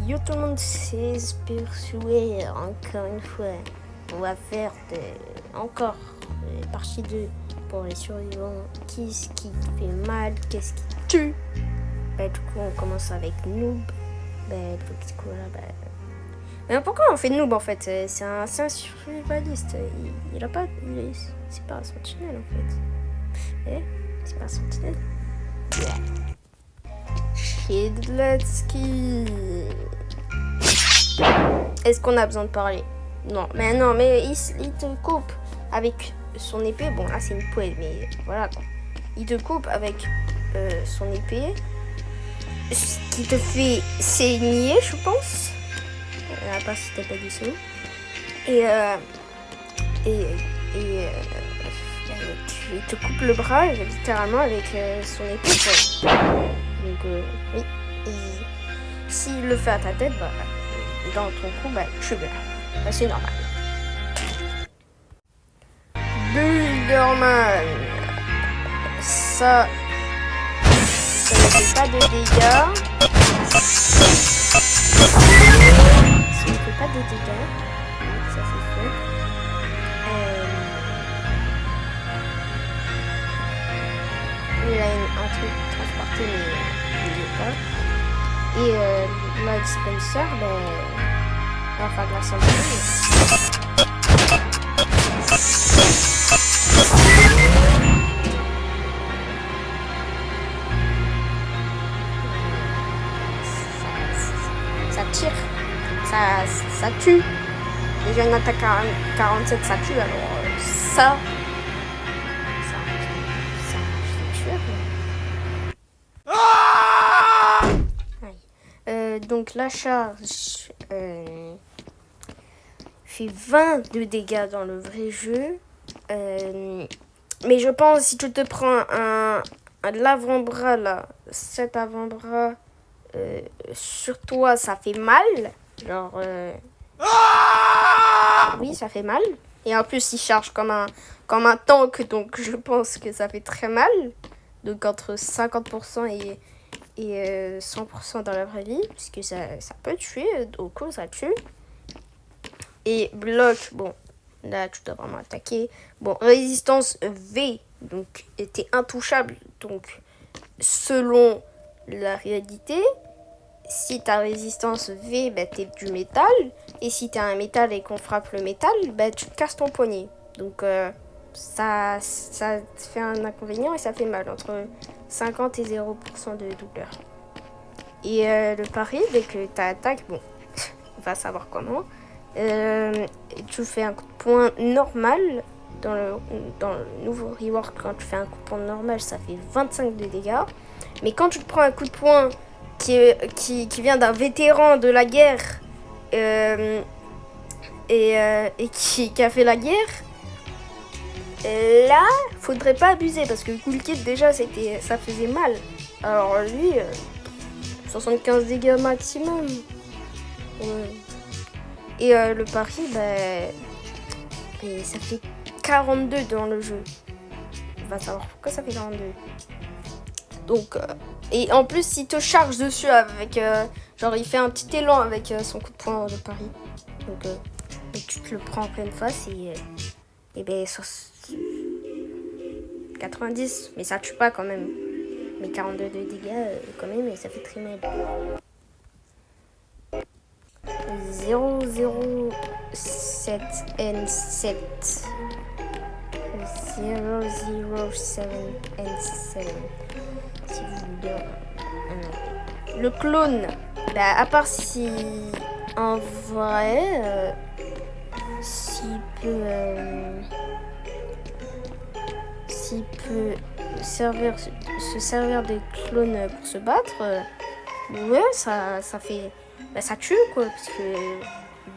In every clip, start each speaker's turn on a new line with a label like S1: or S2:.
S1: Yo tout le monde, c'est Spersuer, encore une fois. On va faire encore partie 2 pour les survivants. Qu'est-ce qui fait mal, qu'est-ce qui tue. Du coup, on commence avec Noob. Mais pourquoi on fait Noob en fait? C'est un survivaliste. C'est pas un sentinelle en fait. C'est pas un sentinelle. Shidletsky. Est-ce qu'on a besoin de parler? Non, mais il te coupe avec son épée. Bon, là c'est une poêle, mais voilà quoi. Il te coupe avec son épée. Ce qui te fait saigner, je pense. À part si t'as pas dit ça. Il te coupe le bras littéralement avec son épée. Donc oui. Et s'il le fait à ta tête, dans ton coup, tu meurs. C'est normal. Bulderman. Ça ne fait pas de dégâts. Ça ne fait pas de dégâts. Ça c'est fait. Il a un truc transporté, mais il n'y est pas. Et la dispenser, enfin de la santé. Ça tire, ça tue. Déjà une attaque à 47, ça tue, alors ça donc la charge fait 20 de dégâts dans le vrai jeu. Mais je pense si tu te prends un l'avant-bras là, cet avant-bras sur toi, ça fait mal. Genre oui, ça fait mal. Et en plus, il charge comme un tank, donc je pense que ça fait très mal. Donc entre 50% et 100% dans la vraie vie, puisque ça peut tuer, au coup ça tue. Et bloc, bon, là tu dois vraiment attaquer. Bon, résistance V, donc t'es intouchable, donc selon la réalité, si ta résistance V, t'es du métal, et si t'es un métal et qu'on frappe le métal, tu te casses ton poignet. Donc ça fait un inconvénient et ça fait mal, entre 50 et 0% de douleur. Et le pari, dès que tu attaques, bon, on va savoir comment, tu fais un coup de poing normal. Dans le nouveau rework, quand tu fais un coup de poing normal, ça fait 25 de dégâts. Mais quand tu te prends un coup de poing qui vient d'un vétéran de la guerre et qui a fait la guerre, là, faudrait pas abuser parce que Cool Kid déjà ça faisait mal. Alors lui, 75 dégâts maximum. Ouais. Et le pari, ça fait 42 dans le jeu. On va savoir pourquoi ça fait 42. Donc, et en plus, il te charge dessus avec, genre, il fait un petit élan avec son coup de poing de pari. Donc, tu te le prends en pleine face et 90, mais ça tue pas quand même. Mais 42 de dégâts quand même, et ça fait très mal. 007N7 007N7 si vous voulez. Le clone, à part si en vrai s'il peut se servir des clones pour se battre, ouais, ça fait, ça tue quoi, parce que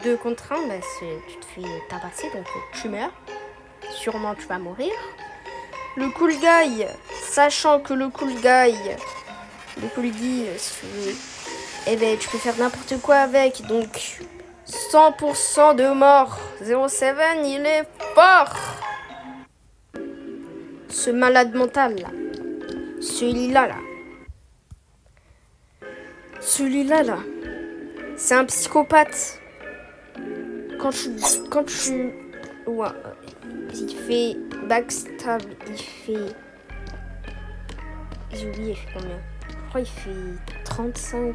S1: 2 contre 1, tu te fais tabasser, donc tu meurs. Sûrement tu vas mourir. Le cool guy, sachant que le cool guy, tu peux faire n'importe quoi avec, donc 100% de mort. 07, il est fort. Ce malade mental là, celui-là là, C'est un psychopathe. Quand tu... Ouais, il fait backstab, il fait... J'ai oublié, il fait combien? Je crois qu'il fait 35.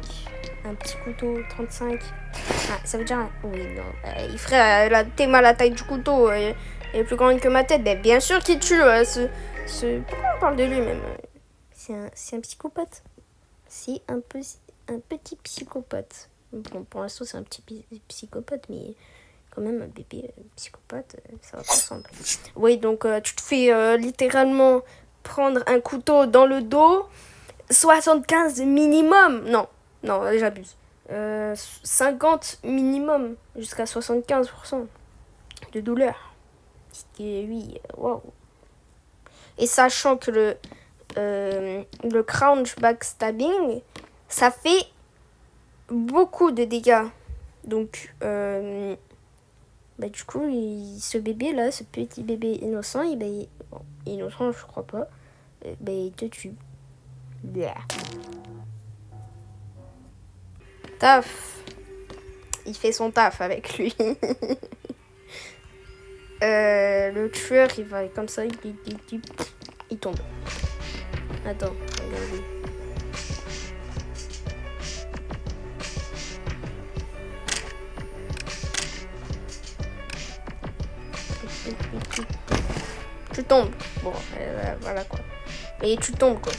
S1: Un petit couteau, 35. Ah, ça veut dire... Oui, non. Il ferait t'es mal à la taille du couteau. Elle est plus grande que ma tête. Ben, bien sûr qu'il tue. Pourquoi on parle de lui même? C'est un psychopathe. C'est un petit psychopathe. Bon, pour l'instant, c'est un petit psychopathe, mais quand même, un bébé psychopathe, ça va pas ensemble. Oui, donc tu te fais littéralement prendre un couteau dans le dos. 75 minimum. Non, j'abuse. 50 minimum, jusqu'à 75% de douleur. Oui, waouh. Et sachant que le crouch backstabbing, ça fait beaucoup de dégâts. Donc, du coup, ce bébé là, ce petit bébé innocent, innocent, je crois pas, il te tue. Blah. Taf. Il fait son taf avec lui. Le tueur, il va comme ça, il tombe. Attends, regardez. Tu tombes. Bon, voilà quoi. Et tu tombes quoi.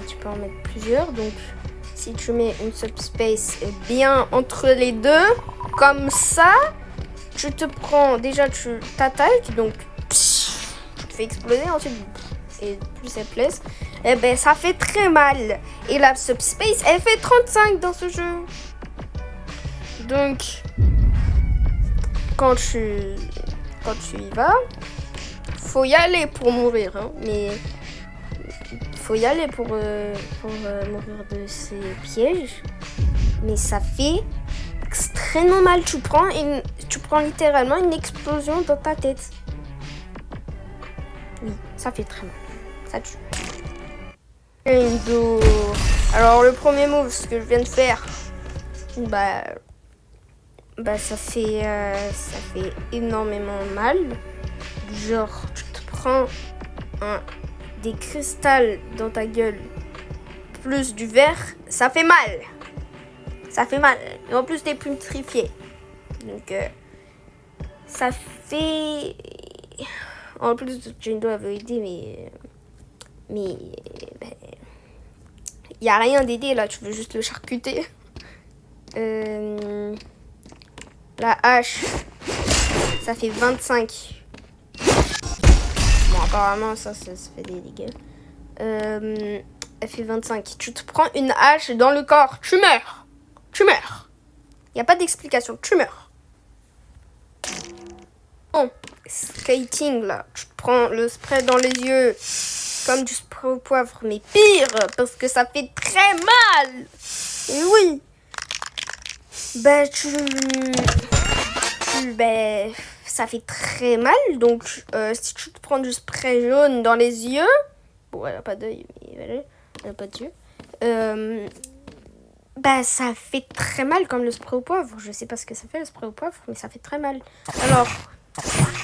S1: Tu peux en mettre plusieurs. Donc, si tu mets une subspace bien entre les deux, comme ça, tu te prends. Déjà, tu t'attaques. Donc, tu te fais exploser. Ensuite, et plus elle place, ça fait très mal. Et la subspace, elle fait 35 dans ce jeu. Donc, quand tu y vas, faut y aller pour mourir, hein, mais faut y aller pour mourir de ces pièges. Mais ça fait extrêmement mal. Tu prends littéralement une explosion dans ta tête. Oui, ça fait très mal. Ça tue. Alors le premier move, ce que je viens de faire, ça fait énormément mal. Genre, tu te prends des cristals dans ta gueule, plus du verre, ça fait mal. Ça fait mal. Et en plus, t'es putrifié. Donc, ça fait... En plus, Jane Doe avait aidé, mais y a rien d'aider là, tu veux juste le charcuter. La hache, ça fait 25. Bon, apparemment, ça fait des dégâts. Elle fait 25. Tu te prends une hache dans le corps, tu meurs. Tu meurs. Y a pas d'explication, tu meurs. Bon, skating là, tu te prends le spray dans les yeux, comme du spray au poivre, mais pire, parce que ça fait très mal. Et oui. Ça fait très mal. Donc, si tu te prends du spray jaune dans les yeux, bon, elle a pas d'œil, mais elle a pas d'yeux. Ça fait très mal comme le spray au poivre. Je sais pas ce que ça fait le spray au poivre, mais ça fait très mal. Alors,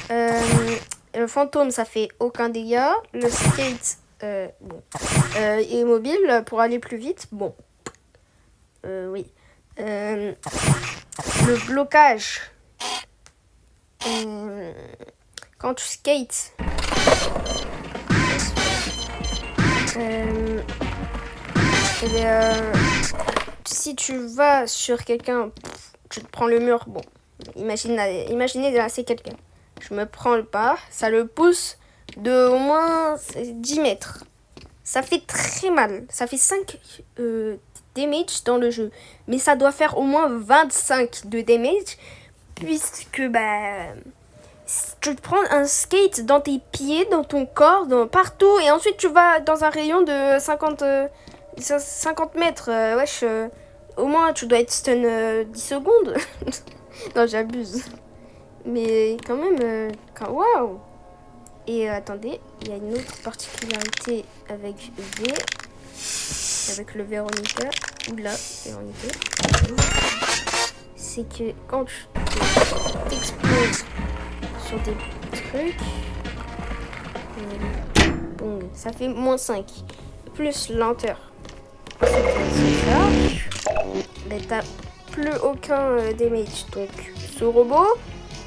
S1: le fantôme, ça fait aucun dégât. Le skate, est mobile pour aller plus vite. Bon, oui. Le blocage, quand tu skates, si tu vas sur quelqu'un, tu te prends le mur. Bon, imaginez là, c'est quelqu'un. Je me prends le pas, ça le pousse de au moins 10 mètres. Ça fait très mal. Ça fait 5 damage dans le jeu. Mais ça doit faire au moins 25 de damage. Puisque, si tu te prends un skate dans tes pieds, dans ton corps, partout. Et ensuite, tu vas dans un rayon de 50 mètres. Au moins, tu dois être stun 10 secondes. Non, j'abuse. Mais quand même, waouh. Et attendez, il y a une autre particularité avec V, avec le Véronica, ou la Véronica, c'est que quand tu t'exploses sur des trucs, bon, ça fait -5, plus lenteur. Mais t'as plus aucun damage, donc ce robot,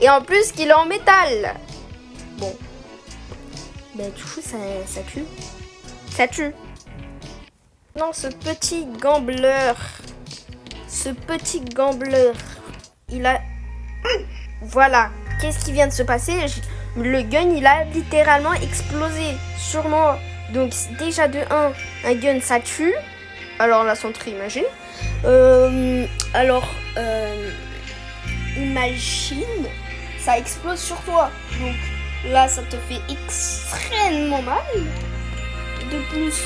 S1: et en plus qu'il est en métal. Bon. Ben, du coup, ça tue. Ça tue. Non, ce petit gambleur. Il a... Voilà. Qu'est-ce qui vient de se passer? Le gun, il a littéralement explosé sur moi. Donc, déjà de 1, un gun, ça tue. Alors là, sans trop imagine. Imagine, ça explose sur toi. Donc, là, ça te fait extrêmement mal. De plus,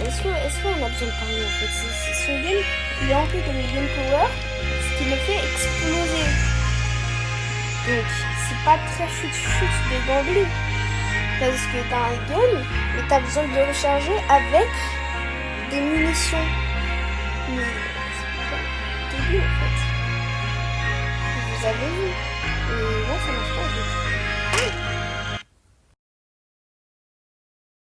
S1: est-ce qu'on a besoin de parler en fait? C'est son gun, il est rempli de gun power, ce qui le fait exploser. Donc, c'est pas très chute de gambler. Parce que t'as un gun, mais t'as besoin de le recharger avec des munitions. Mais c'est pas débile en fait. Vous avez vu.